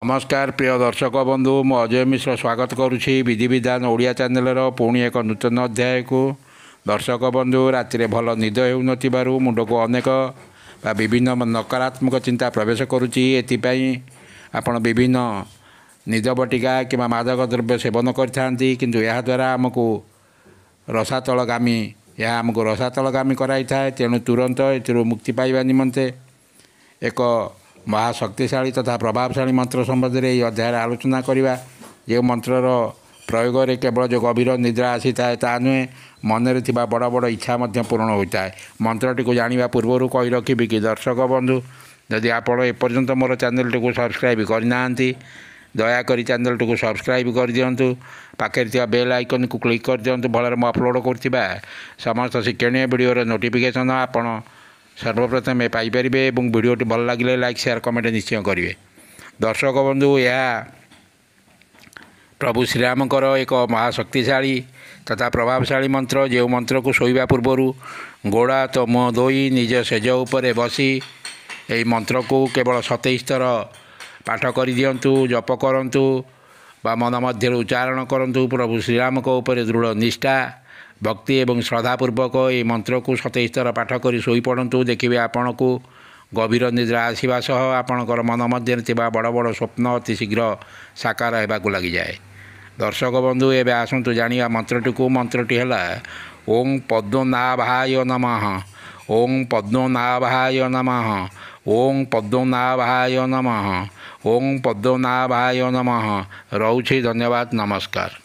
नमस्कार प्रिय दर्शक बंधु मु अजय मिश्र स्वागत करुच्ची विधि विधान ओडिया चैनल पुणी एक नूतन अध्याय को। दर्शक बंधु राति भल निद हो मुंड को अनेक विभिन्न नकारात्मक चिंता प्रवेश करुच्ची एथिपाई आपण विभिन्न निद बटिका कि मादक द्रव्य सेवन करथांती किंतु यह द्वारा आमको रसातलगामी यह आमको रसातलगामी कराई थाए। तेणु तुरंत एथिरो मुक्ति पाइबा निमंते एक महाशक्तिशाली तथा प्रभावशाली मंत्र संबंध में यह अध्याय आलोचना करवा। जो मंत्रर प्रयोग में केवल जो गभीर निद्रा आसी थाए ता नुहे मन में बड़ बड़ इच्छा पूर्ण होता है। मंत्रटी को जाना पूर्व कही रखी कि दर्शक बंधु यदि आप एपर्यंत मोर चैनल टी सब्सक्राइब करना दयाकोरी चैनल टी सब्सक्राइब कर दिंतु। पाखे बेल आइकन को क्लिक कर दिंतु भल मैं अपलोड कर समस्त शिक्षणीय वीडियो नोटिफिकेशन आपण सर्वप्रथम पाइपर और वीडियोटी भल लगे लाइक शेयर कमेंट निश्चय करेंगे। दर्शक बंधु यह प्रभु श्रीरामकर एक महाशक्तिशाली तथा प्रभावशाली मंत्र। जो मंत्र को शोवा पूर्वर गोड़ा तो मुँह धोई निज सेज उपर बसी यही मंत्र को केवल 27 थर पाठ कर दिंतु जप करंतु बा मन मध्य उच्चारण करंतु। प्रभु श्रीराम को ऊपर दृढ़ निष्ठा भक्ति एवं श्रद्धापूर्वक ये मंत्र को 27 थर पाठ कर शोई पड़तु। देखिए आपण को गभीर निद्रा आसवा सह आपणकर मन मध्य बड़ बड़ स्वप्न अति शीघ्र साकार होगा लगी जाए। दर्शक बंधु एवं आसतु जाना मंत्रटी को। मंत्रटी है ओं पद्मनाभाय नमः, ओं पद्मनाभाय नमः, ओं पद्मनाभाय नमः, ओं पद्मनाभाय नमः। रहुछि धन्यवाद, नमस्कार।